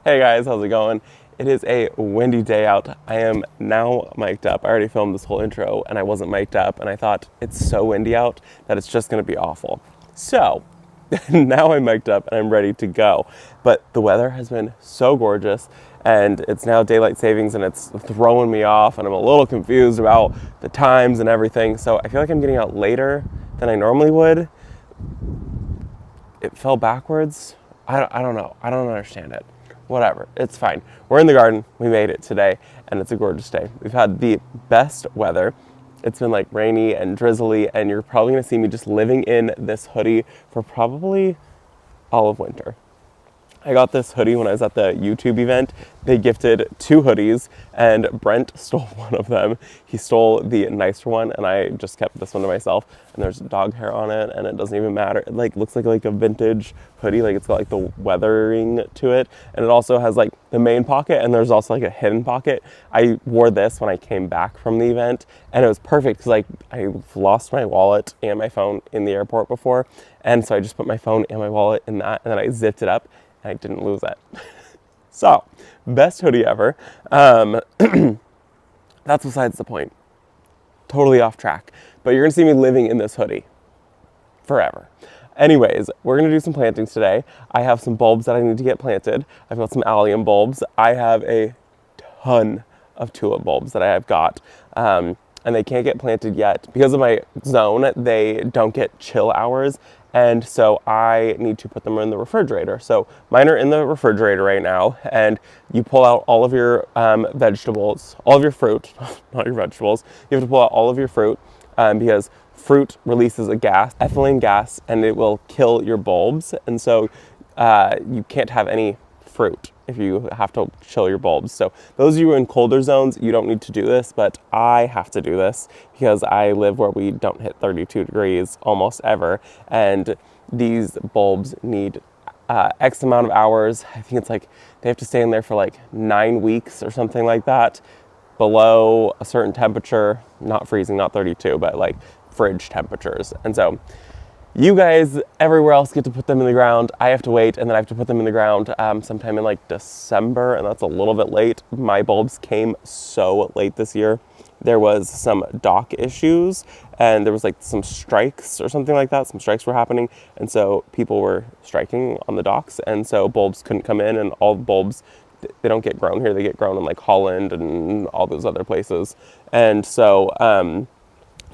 Hey guys, how's it going? It is a windy day out. I am now mic'd up. I already filmed this whole intro and I wasn't mic'd up, and I thought it's so windy out that it's just gonna be awful. So now I'm mic'd up and I'm ready to go. But the weather has been so gorgeous, and it's now daylight savings and it's throwing me off, and I'm a little confused about the times and everything. So I feel like I'm getting out later than I normally would. It fell backwards. I don't know. I don't understand it. Whatever, it's fine. We're in the garden, we made it today, and it's a gorgeous day. We've had the best weather. It's been like rainy and drizzly, and you're probably gonna see me just living in this hoodie for probably all of winter. I got this hoodie when I was at the YouTube event. They gifted 2 hoodies, and Brent stole one of them. He stole the nicer one, and I just kept this one to myself. And there's dog hair on it, and it doesn't even matter. It looks like a vintage hoodie. Like, it's got like the weathering to it, and it also has like the main pocket, and there's also like a hidden pocket. I wore this when I came back from the event, and it was perfect because I've lost my wallet and my phone in the airport before, and so I just put my phone and my wallet in that, and then I zipped it up. I didn't lose it. So, best hoodie ever. That's besides the point. Totally off track. But you're gonna see me living in this hoodie forever. Anyways, we're gonna do some plantings today. I have some bulbs that I need to get planted. I've got some allium bulbs. I have a ton of tulip bulbs that I have got. And they can't get planted yet. Because of my zone, they don't get chill hours. And so I need to put them in the refrigerator. So mine are in the refrigerator right now, and you pull out all of your vegetables, all of your fruit, not your vegetables. You have to pull out all of your fruit because fruit releases a gas, ethylene gas, and it will kill your bulbs. And so you can't have any fruit if you have to chill your bulbs. So those of you in colder zones, you don't need to do this, but I have to do this because I live where we don't hit 32 degrees almost ever, and these bulbs need X amount of hours. I think it's like they have to stay in there for like 9 weeks or something like that, below a certain temperature, not freezing, not 32, but like fridge temperatures. And so you guys everywhere else get to put them in the ground. I have to wait, and then I have to put them in the ground sometime in like December, and that's a little bit late. My bulbs came so late this year. There was some dock issues, and there was like some strikes or something like that. Some strikes were happening, and so people were striking on the docks, and so bulbs couldn't come in, and all bulbs, they don't get grown here. They get grown in like Holland and all those other places. And so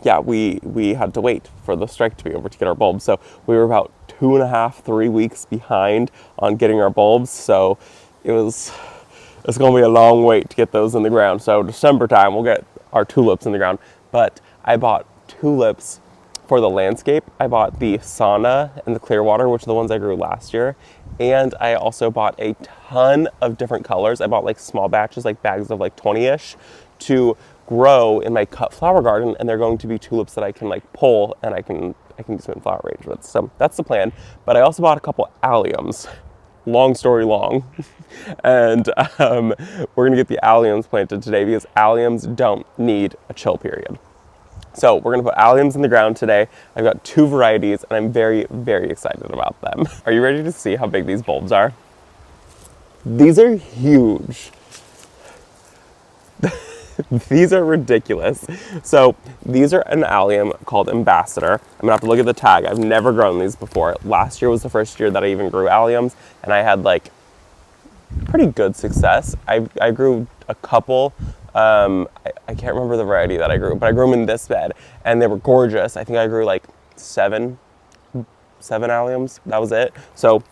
yeah, we had to wait for the strike to be over to get our bulbs. So we were about 2.5, 3 weeks behind on getting our bulbs. So it's going to be a long wait to get those in the ground. So December time, we'll get our tulips in the ground. But I bought tulips for the landscape. I bought the Sauna and the Clearwater, which are the ones I grew last year. And I also bought a ton of different colors. I bought like small batches, like bags of like 20-ish to grow in my cut flower garden, and they're going to be tulips that I can like pull, and I can use them in flower arrangements. So that's the plan. But I also bought a couple alliums. Long story long. And we're gonna get the alliums planted today because alliums don't need a chill period. So we're gonna put alliums in the ground today. I've got 2 varieties, and I'm very, very excited about them. Are you ready to see how big these bulbs are? These are huge. These are ridiculous. So these are an allium called Ambassador. I'm gonna have to look at the tag. I've never grown these before. Last year was the first year that I even grew alliums, and I had like pretty good success. I grew a couple. I can't remember the variety that I grew, but I grew them in this bed, and they were gorgeous. I think I grew like seven alliums. That was it. So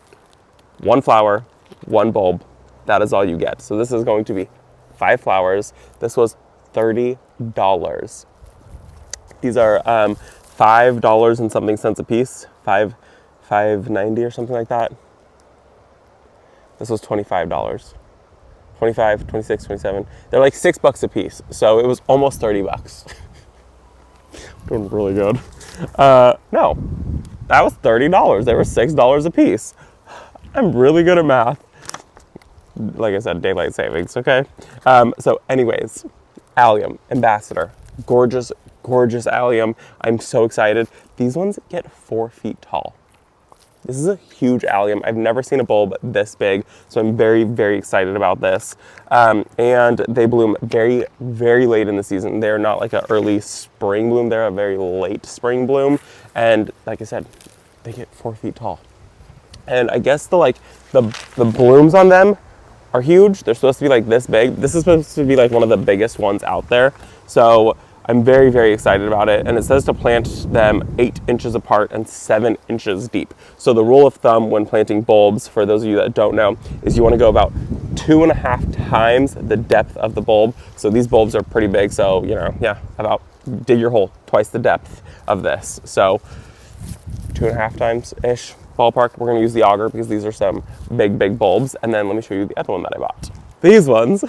1 flower, 1 bulb. That is all you get. So this is going to be 5 flowers. This was $30. These are $5 and something cents a piece. $5.90 or something like that. This was $25. 25, 26, 27. They're like $6 a piece. So it was almost $30. Doing really good. No, that was $30. They were $6 a piece. I'm really good at math. Like I said, daylight savings, okay? So anyways, Allium Ambassador. Gorgeous, gorgeous allium. I'm so excited. These ones get 4 feet tall. This is a huge allium. I've never seen a bulb this big, so I'm very, very excited about this. And they bloom very, very late in the season. They're not like an early spring bloom. They're a very late spring bloom. And like I said, they get 4 feet tall. And I guess the blooms on them are huge. They're supposed to be like this big. This is supposed to be like one of the biggest ones out there. So I'm very, very excited about it. And it says to plant them 8 inches apart and 7 inches deep. So the rule of thumb when planting bulbs, for those of you that don't know, is you want to go about 2.5 times the depth of the bulb. So these bulbs are pretty big. So, you know, yeah, about dig your hole twice the depth of this. So 2.5 times-ish ballpark. We're going to use the auger because these are some big, big bulbs. And then let me show you the other one that I bought. These ones.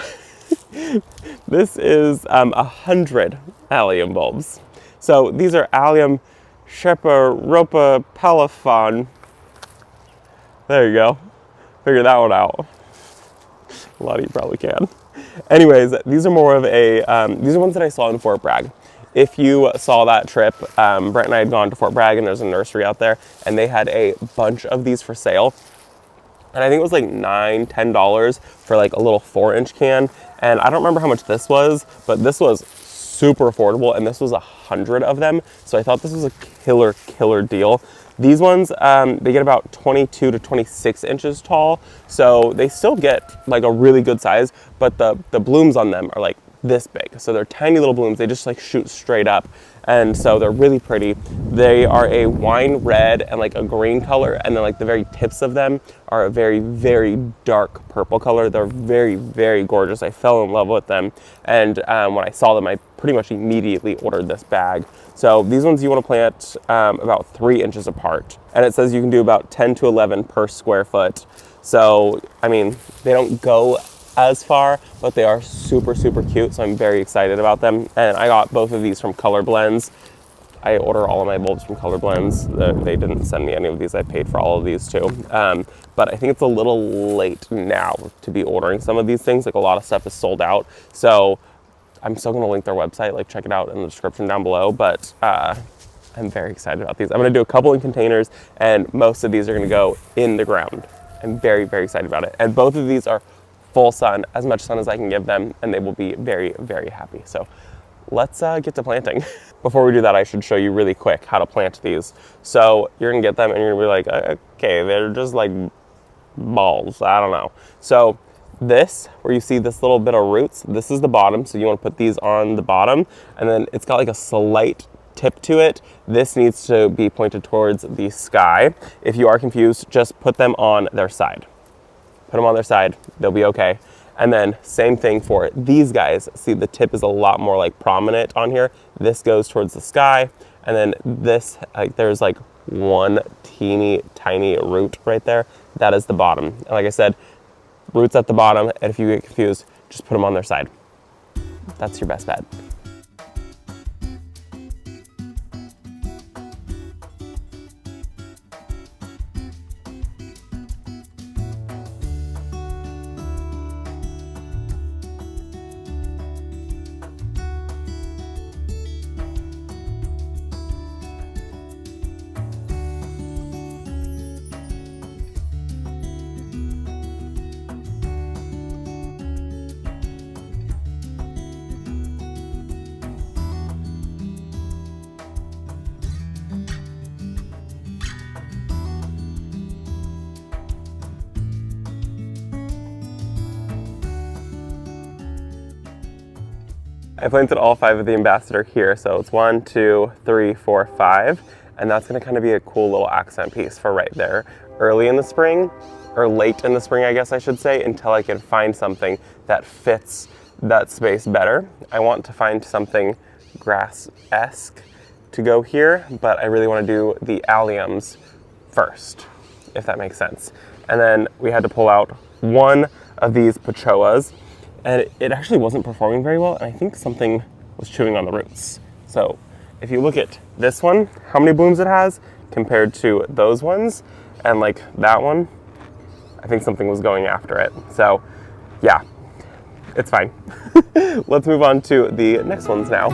This is 100 allium bulbs. So these are Allium Sheparopa Pelafon. There you go. Figure that one out. A lot of you probably can. Anyways, these are more of a, these are ones that I saw in Fort Bragg. If you saw that trip, Brent and I had gone to Fort Bragg and there's a nursery out there and they had a bunch of these for sale. And I think it was like $9, $10 for like a little 4-inch can. And I don't remember how much this was, but this was super affordable and this was 100 of them. So I thought this was a killer deal. These ones, they get about 22 to 26 inches tall. So they still get like a really good size, but the blooms on them are like this big. So they're tiny little blooms. They just like shoot straight up. And so they're really pretty. They are a wine red and like a green color. And then like the very tips of them are a very, very dark purple color. They're very, very gorgeous. I fell in love with them. And when I saw them, I pretty much immediately ordered this bag. So these ones you want to plant about 3 inches apart. And it says you can do about 10 to 11 per square foot. So, I mean, they don't go as far, but they are super, super cute. So I'm very excited about them. And I got both of these from ColorBlends. I order all of my bulbs from ColorBlends. They didn't send me any of these. I paid for all of these too. But I think it's a little late now to be ordering some of these things. Like a lot of stuff is sold out. So I'm still gonna link their website, like check it out in the description down below. But I'm very excited about these. I'm gonna do a couple in containers and most of these are gonna go in the ground. I'm very, very excited about it. And both of these are full sun, as much sun as I can give them, and they will be very, very happy. So let's get to planting. Before we do that, I should show you really quick how to plant these. So you're gonna get them and you're gonna be like, okay, they're just like balls, I don't know. So this, where you see this little bit of roots, this is the bottom. So you wanna put these on the bottom, and then it's got like a slight tip to it. This needs to be pointed towards the sky. If you are confused, just put them on their side. Put them on their side, they'll be okay. And then same thing for these guys. See, the tip is a lot more like prominent on here. This goes towards the sky. And then this, like there's like one teeny tiny root right there. That is the bottom. And like I said, roots at the bottom. And if you get confused, just put them on their side. That's your best bet. I planted all 5 of the Ambassador here. So it's 1, 2, 3, 4, 5. And that's gonna kind of be a cool little accent piece for right there. Early in the spring, or late in the spring, I guess I should say, until I can find something that fits that space better. I want to find something grass-esque to go here, but I really wanna do the Alliums first, if that makes sense. And then we had to pull out one of these Pachoas, and it actually wasn't performing very well, and I think something was chewing on the roots. So if you look at this one, how many blooms it has compared to those ones, and like that one, I think something was going after it. So yeah, it's fine. Let's move on to the next ones now.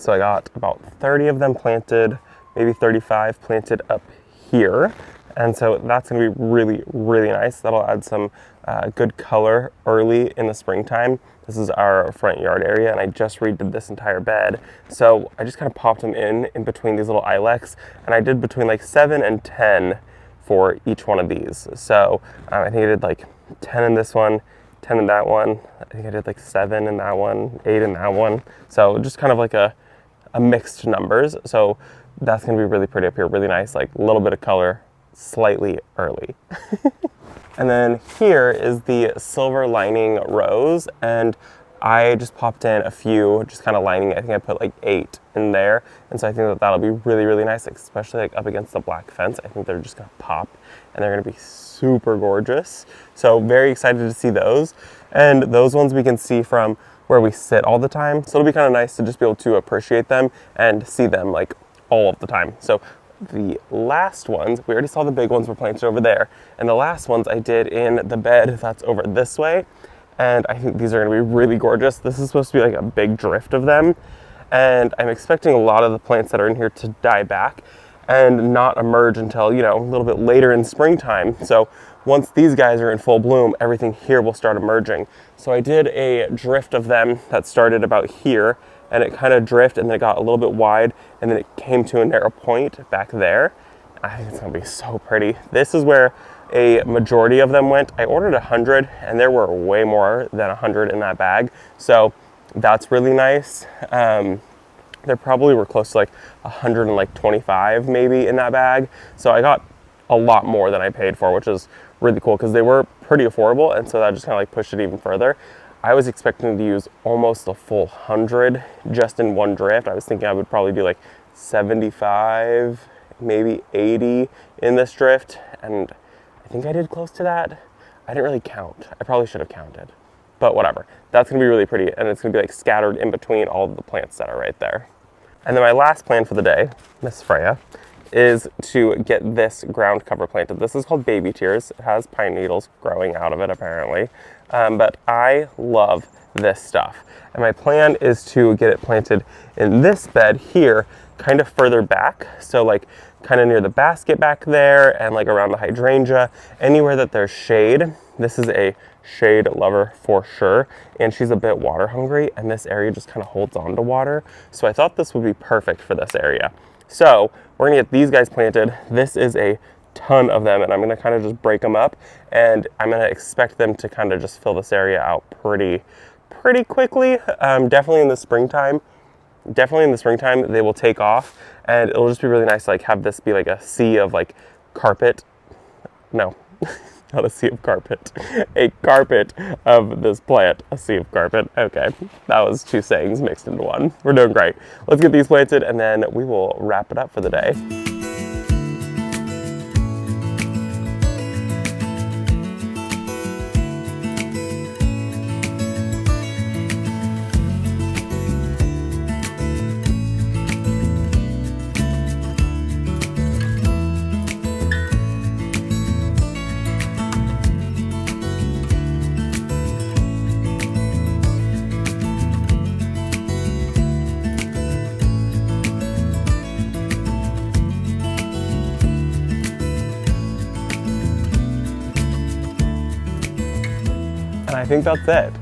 So I got about 30 of them planted, maybe 35 planted up here. And so that's gonna be really, really nice. That'll add some good color early in the springtime. This is our front yard area, and I just redid this entire bed. So I just kind of popped them in between these little ilex, and I did between like 7 and 10 for each one of these. So I think I did like 10 in this one, 10 in that one. I think I did like 7 in that one, 8 in that one. So just kind of like a mixed numbers. So that's gonna be really pretty up here, really nice, like a little bit of color, slightly early. And then here is the silver lining rose, and I just popped in a few, just kind of lining. I think I put like 8 in there, and so I think that that'll be really, really nice, especially like up against the black fence. I think they're just gonna pop, and they're gonna be super gorgeous. So very excited to see those, and those ones we can see from where we sit all the time. So it'll be kind of nice to just be able to appreciate them and see them like all of the time. So the last ones, we already saw the big ones were planted over there, and the last ones I did in the bed that's over this way, and I think these are going to be really gorgeous. This is supposed to be like a big drift of them, and I'm expecting a lot of the plants that are in here to die back and not emerge until, you know, a little bit later in springtime. So once these guys are in full bloom, everything here will start emerging. So I did a drift of them that started about here, and it kind of drifted, and then it got a little bit wide, and then it came to a narrow point back there. I think it's gonna be so pretty. This is where a majority of them went. I ordered 100, and there were way more than 100 in that bag. So that's really nice. There probably were close to like 125 maybe in that bag. So I got a lot more than I paid for, which is really cool because they were pretty affordable, and so that just kind of like pushed it even further. I was expecting to use almost a full 100 just in one drift. I was thinking I would probably do like 75, maybe 80 in this drift, and I think I did close to that. I didn't really count. I probably should have counted, but whatever. That's gonna be really pretty, and it's gonna be like scattered in between all of the plants that are right there. And then my last plan for the day, Miss Freya, is to get this ground cover planted. This is called Baby Tears. It has pine needles growing out of it apparently, but I love this stuff. And my plan is to get it planted in this bed here, kind of further back. So like kind of near the basket back there, and like around the hydrangea, anywhere that there's shade. This is a shade lover for sure, and she's a bit water hungry, and this area just kind of holds on to water. So I thought this would be perfect for this area. So we're gonna get these guys planted. This is a ton of them, and I'm gonna kind of just break them up, and I'm gonna expect them to kind of just fill this area out pretty quickly. Definitely in the springtime they will take off, and it'll just be really nice to like have this be like a sea of like carpet. No, not a sea of carpet. A carpet of this plant. A sea of carpet. Okay, that was two sayings mixed into one. We're doing great. Let's get these planted, and then we will wrap it up for the day. And I think that's it.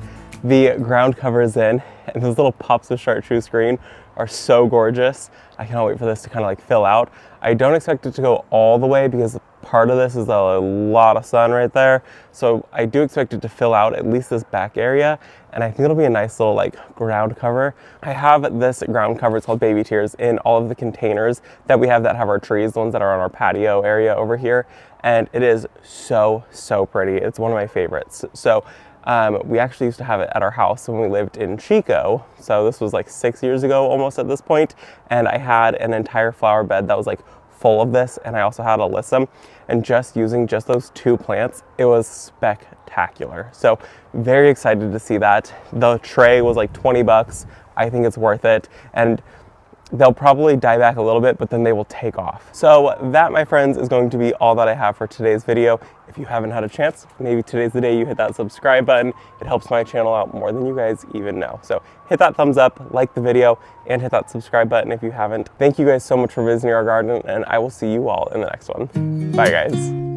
The ground cover is in, and those little pops of chartreuse green are so gorgeous. I cannot wait for this to kind of like fill out. I don't expect it to go all the way because part of this is a lot of sun right there. So I do expect it to fill out at least this back area, and I think it'll be a nice little like ground cover. I have this ground cover, it's called Baby Tears, in all of the containers that we have that have our trees, the ones that are on our patio area over here. And it is so pretty. It's one of my favorites. So we actually used to have it at our house when we lived in Chico. So this was like 6 years ago almost at this point. And I had an entire flower bed that was like full of this. And I also had alyssum. And just using just those two plants, it was spectacular. So very excited to see that. The tray was like 20 bucks. I think it's worth it. And they'll probably die back a little bit, but then they will take off. So that, my friends, is going to be all that I have for today's video. If you haven't had a chance, maybe today's the day you hit that subscribe button. It helps my channel out more than you guys even know. So hit that thumbs up, like the video, and hit that subscribe button if you haven't. Thank you guys so much for visiting our garden, and I will see you all in the next one. Bye, guys.